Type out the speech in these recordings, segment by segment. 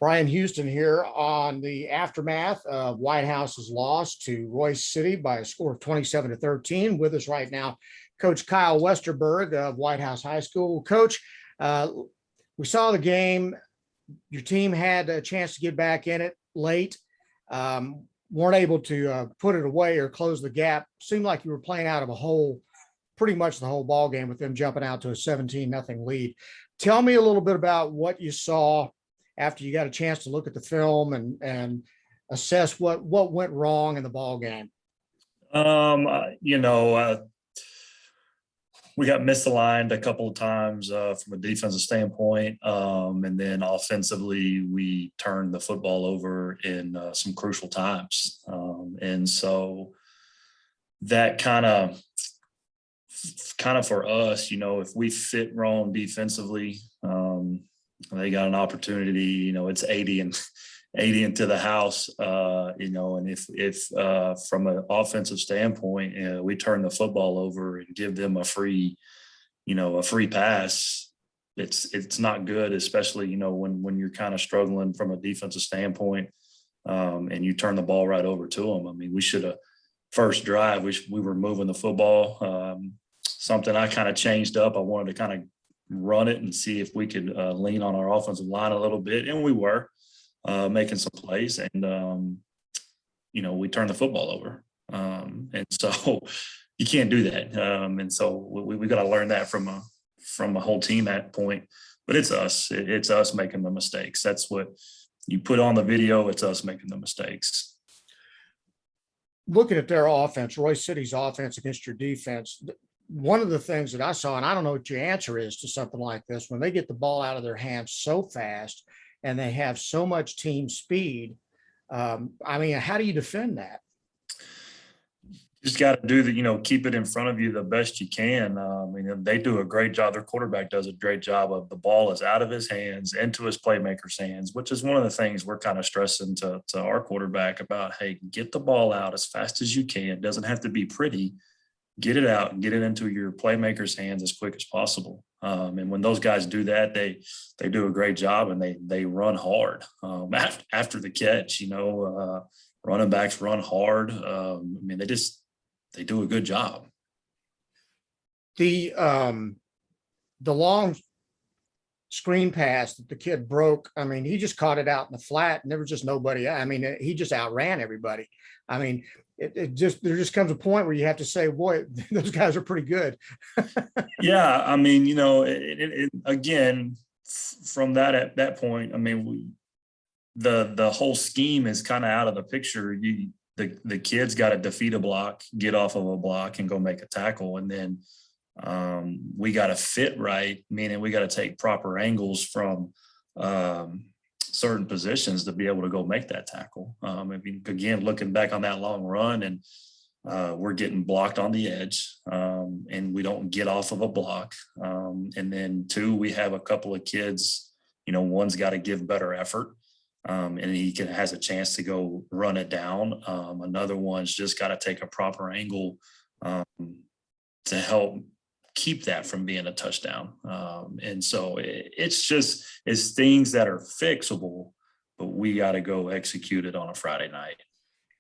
Bryan Houston here on the aftermath of Whitehouse's loss to Royse City by a score of 27-13. With us right now, Coach Kyle Westerberg of Whitehouse High School. Coach, we saw the game. Your team had a chance to get back in it late. Weren't able to put it away or close the gap. Seemed like you were playing out of a hole pretty much the whole ball game with them jumping out to a 17-0 lead. Tell me a little bit about what you saw after you got a chance to look at the film and assess what went wrong in the ball game. We got misaligned a couple of times from a defensive standpoint. And then offensively, we turned the football over in some crucial times. And so that kind of for us, if we fit wrong defensively, they got an opportunity, it's 80 into the house, and if from an offensive standpoint, we turn the football over and give them a free pass, it's not good, especially, when you're kind of struggling from a defensive standpoint, and you turn the ball right over to them. I mean, we should have first drive, we were moving the football, something I kind of changed up. I wanted to kind of run it and see if we could lean on our offensive line a little bit. And we were making some plays and, we turned the football over. And so you can't do that. And so we got to learn that from a whole team at point, but it's us making the mistakes. That's what you put on the video. It's us making the mistakes. Looking at their offense, Royse City's offense against your defense, one of the things that I saw, and I don't know what your answer is to something like this, when they get the ball out of their hands so fast and they have so much team speed, how do you defend that? Just got to do the, keep it in front of you the best you can. They do a great job. Their quarterback does a great job of the ball is out of his hands into his playmaker's hands, which is one of the things we're kind of stressing to our quarterback about. Hey, get the ball out as fast as you can. It doesn't have to be pretty. Get it out and get it into your playmaker's hands as quick as possible. And when those guys do that, they do a great job and they run hard after the catch. Running backs run hard. They do a good job. The long screen pass that the kid broke, he just caught it out in the flat and there was just nobody. He just outran everybody. There just comes a point where you have to say, boy, those guys are pretty good. Yeah. Again, from at that point, the whole scheme is kind of out of the picture. The kid's got to defeat a block, get off of a block and go make a tackle. And then we got to fit right, meaning we got to take proper angles from certain positions to be able to go make that tackle. Again, looking back on that long run and we're getting blocked on the edge and we don't get off of a block. And then two, we have a couple of kids, one's got to give better effort. And he has a chance to go run it down. Another one's just got to take a proper angle to help keep that from being a touchdown. And so it's things that are fixable, but we got to go execute it on a Friday night.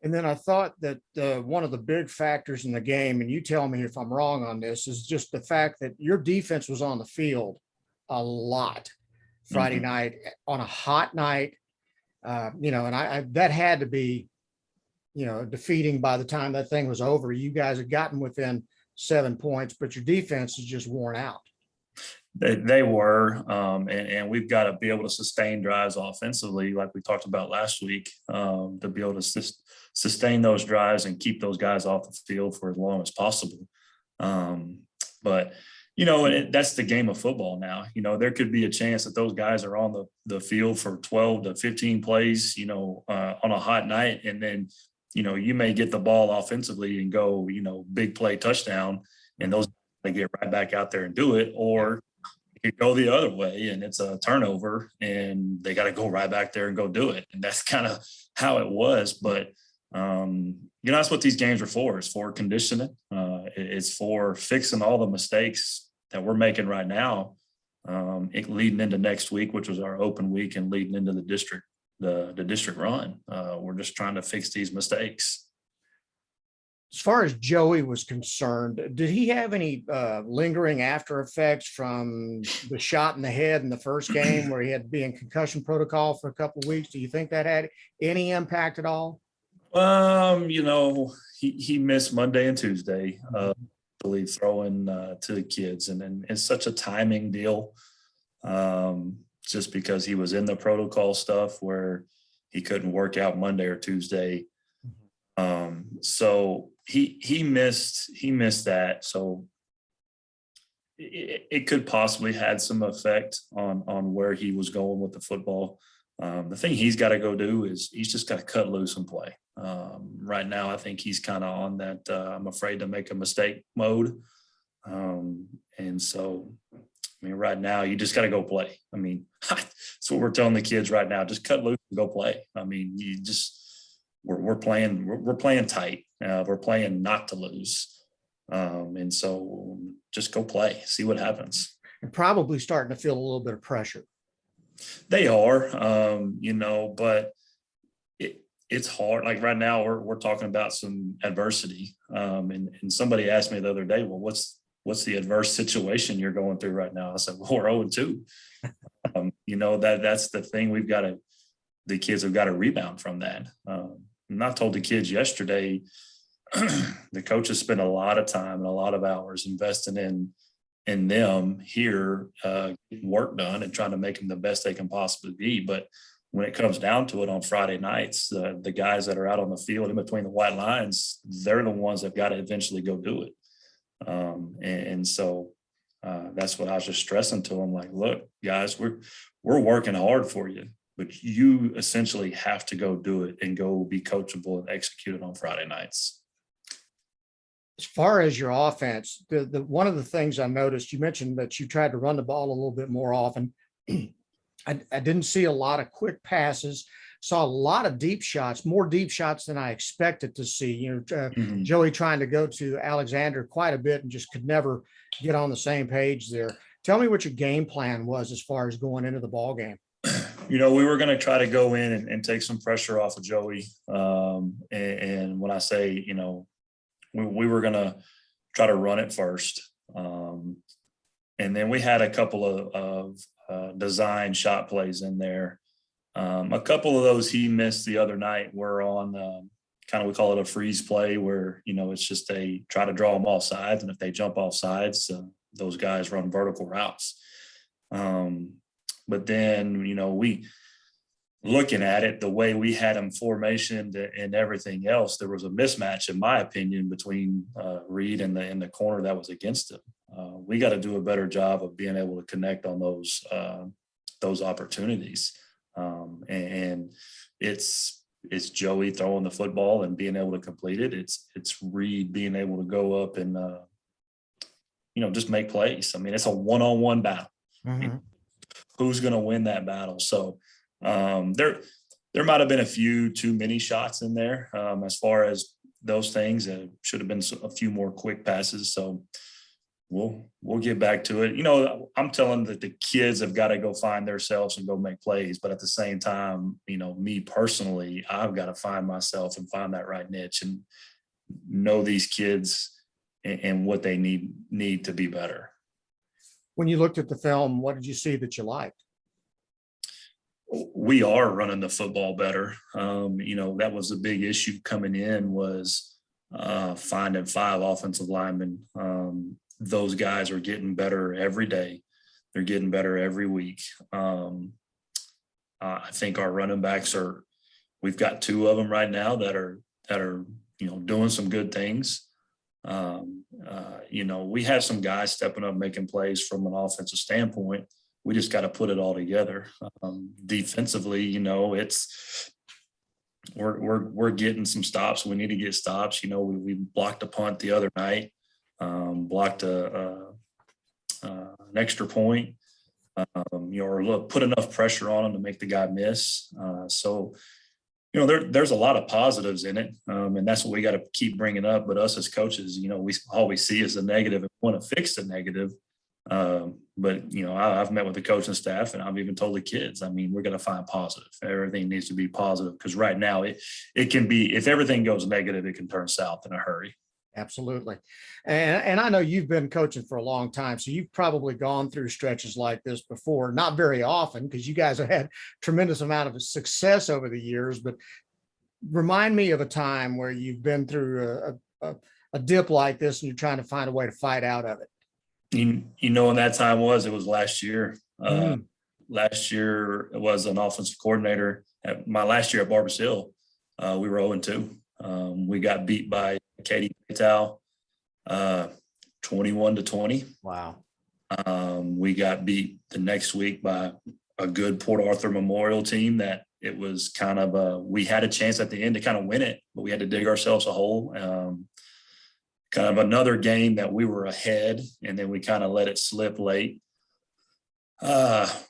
And then I thought that one of the big factors in the game, and you tell me if I'm wrong on this, is just the fact that your defense was on the field a lot Friday night on a hot night. That had to be, defeating by the time that thing was over. You guys had gotten within 7 points, but your defense is just worn out. They were, and we've got to be able to sustain drives offensively, like we talked about last week, to be able to sustain those drives and keep those guys off the field for as long as possible. But that's the game of football now. There could be a chance that those guys are on the field for 12 to 15 plays, on a hot night. And then, you may get the ball offensively and go, big play touchdown, and those they get right back out there and do it. Or it could go the other way and it's a turnover and they got to go right back there and go do it. And that's kind of how it was. But, that's what these games are for. It's for conditioning. It's for fixing all the mistakes that we're making right now leading into next week, which was our open week, and leading into the district run. We're just trying to fix these mistakes. As far as Joey was concerned, did he have any lingering after effects from the shot in the head in the first game where he had to be in concussion protocol for a couple of weeks? Do you think that had any impact at all? He missed Monday and Tuesday, really throwing to the kids, and it's such a timing deal. Just because he was in the protocol stuff where he couldn't work out Monday or Tuesday. So he missed that. So it could possibly had some effect on where he was going with the football. The thing he's got to go do is he's just got to cut loose and play. Right now, I think he's kind of on that I'm afraid to make a mistake mode. And so, I mean, right now you just got to go play. I mean, that's what we're telling the kids right now. Just cut loose and go play. I mean, we're playing tight. We're playing not to lose. And so just go play, see what happens. And probably starting to feel a little bit of pressure. They are, but it's hard. Like right now we're talking about some adversity. And somebody asked me the other day, well, what's the adverse situation you're going through right now? I said, well, we're 0-2. That's the thing. The kids have got to rebound from that. And I told the kids yesterday, the coaches spend a lot of time and a lot of hours investing in them here, getting work done and trying to make them the best they can possibly be. But when it comes down to it on Friday nights, the guys that are out on the field in between the white lines, they're the ones that got to eventually go do it. So that's what I was just stressing to them. Like, look, guys, we're working hard for you, but you essentially have to go do it and go be coachable and execute it on Friday nights. As far as your offense, the one of the things I noticed, you mentioned that you tried to run the ball a little bit more often. I didn't see a lot of quick passes, saw a lot of deep shots, more deep shots than I expected to see. Joey trying to go to Alexander quite a bit and just could never get on the same page there. Tell me what your game plan was as far as going into the ball game. We were going to try to go in and take some pressure off of Joey. And when I say, we were going to try to run it first. And then we had a couple of design shot plays in there. A couple of those he missed the other night were on we call it a freeze play where, it's just they try to draw them off sides. And if they jump off sides, those guys run vertical routes. But then, we looking at it, the way we had him formationed and everything else, there was a mismatch, in my opinion, between Reed and the corner that was against him. We got to do a better job of being able to connect on those opportunities. And it's Joey throwing the football and being able to complete it. It's Reed being able to go up and, just make plays. I mean, it's a one-on-one battle. Mm-hmm. Who's going to win that battle? So there might have been a few too many shots in there as far as those things. It should have been a few more quick passes. So we'll get back to it. I'm telling that the kids have got to go find themselves and go make plays. But at the same time, me personally, I've got to find myself and find that right niche and know these kids and what they need to be better. When you looked at the film, what did you see that you liked? We are running the football better. That was a big issue coming in was finding 5 offensive linemen. Those guys are getting better every day. They're getting better every week. I think our running backs we've got 2 of them right now that are doing some good things. We have some guys stepping up, making plays from an offensive standpoint. We just got to put it all together. Defensively, we're getting some stops. We need to get stops. We blocked a punt the other night, blocked an extra point, or put enough pressure on him to make the guy miss. There's a lot of positives in it, and that's what we got to keep bringing up. But us as coaches, we always see as a negative and want to fix the negative. But, I've met with the coaching staff, and I've even told the kids, I mean, we're going to find positive. Everything needs to be positive, because right now it can be, if everything goes negative, it can turn south in a hurry. Absolutely. And I know you've been coaching for a long time, so you've probably gone through stretches like this before, not very often because you guys have had tremendous amount of success over the years, but remind me of a time where you've been through a dip like this and you're trying to find a way to fight out of it. When that time was, it was last year. Mm. Last year it was an offensive coordinator. At my last year at Barbers Hill, we were 0-2. We got beat by Katie Tao, 21-20. Wow. We got beat the next week by a good Port Arthur Memorial team that it was kind of we had a chance at the end to kind of win it, but we had to dig ourselves a hole. Kind of another game that we were ahead, and then we kind of let it slip late.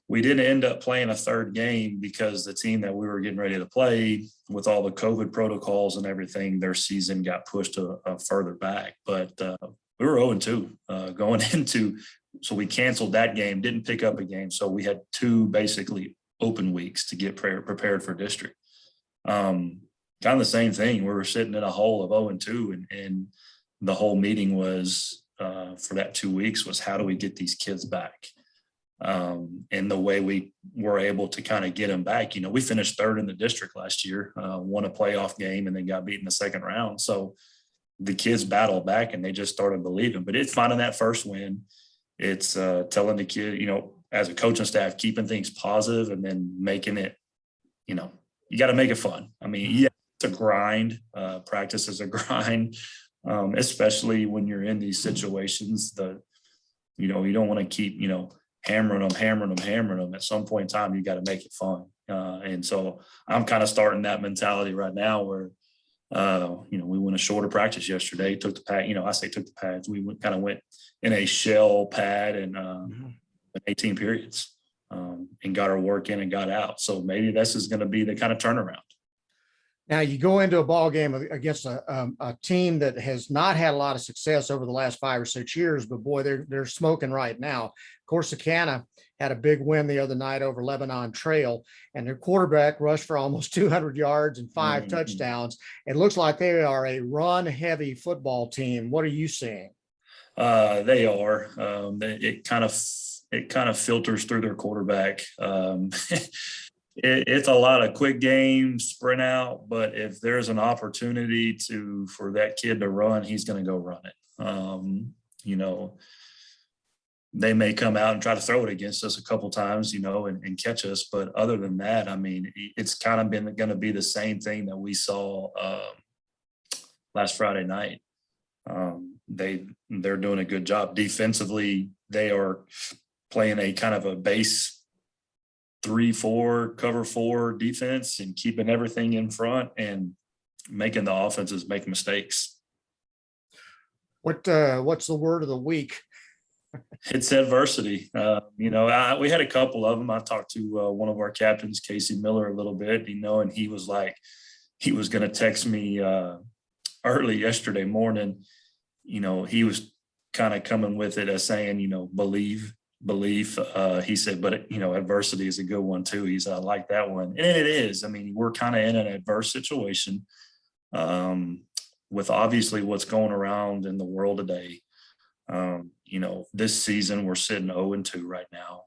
We didn't end up playing a third game because the team that we were getting ready to play, with all the COVID protocols and everything, their season got pushed a further back. But we were 0-2 going into, so we canceled that game, didn't pick up a game. So we had 2 basically open weeks to get prepared for district. Kind of the same thing. We were sitting in a hole of 0-2, and the whole meeting was for that 2 weeks was, how do we get these kids back? And the way we were able to kind of get them back, we finished 3rd in the district last year, won a playoff game, and then got beat in the second round. So the kids battled back, and they just started believing. But it's finding that first win. It's telling the kid, as a coaching staff, keeping things positive, and then making it, you got to make it fun. I mean, yeah, it's a grind. Practice is a grind. Especially when you're in these situations, you don't want to keep, hammering them. At some point in time, you got to make it fun. And so I'm kind of starting that mentality right now where, we went a shorter practice yesterday, took the pad, I say took the pads. We went in a shell pad and 18 periods and got our work in and got out. So maybe this is going to be the kind of turnaround. Now you go into a ball game against a team that has not had a lot of success over the last 5 or 6 years, but boy, they're smoking right now. Corsicana had a big win the other night over Lebanon Trail, and their quarterback rushed for almost 200 yards and 5 touchdowns. It looks like they are a run-heavy football team. What are you seeing? They are. It kind of filters through their quarterback. It's a lot of quick games, sprint out, but if there's an opportunity for that kid to run, he's going to go run it. They may come out and try to throw it against us a couple times, and catch us. But other than that, I mean, it's kind of been going to be the same thing that we saw last Friday night. They're doing a good job defensively. They are playing a kind of a base 3-4 cover 4 defense and keeping everything in front and making the offenses make mistakes. What's the word of the week? It's adversity. We had a couple of them. I talked to one of our captains, Casey Miller, a little bit, and he was like, he was going to text me early yesterday morning. He was kind of coming with it as saying, belief. He said, but adversity is a good one too. He said, I like that one. And it is. I mean, we're kind of in an adverse situation with obviously what's going around in the world today. This season we're sitting 0-2 right now.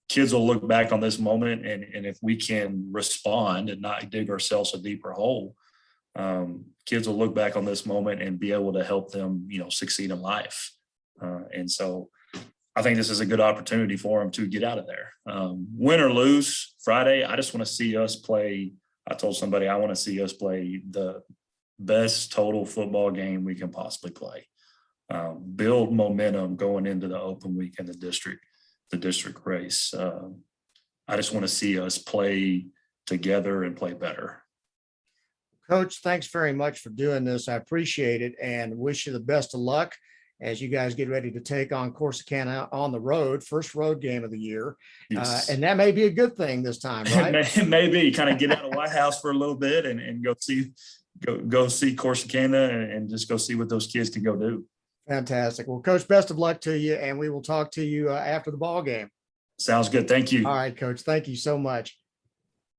Kids will look back on this moment, and if we can respond and not dig ourselves a deeper hole, kids will look back on this moment and be able to help them, succeed in life. And so I think this is a good opportunity for them to get out of there. Win or lose Friday, I just want to see us play. I told somebody I want to see us play the best total football game we can possibly play. Build momentum going into the open week in the district race. I just want to see us play together and play better. Coach, thanks very much for doing this. I appreciate it and wish you the best of luck as you guys get ready to take on Corsicana on the road, first road game of the year. Yes. And that may be a good thing this time, right? Maybe kind of get out of Whitehouse for a little bit and go see Corsicana and just go see what those kids can go do. Fantastic. Well, Coach, best of luck to you, and we will talk to you after the ball game. Sounds good. Thank you. All right, Coach. Thank you so much.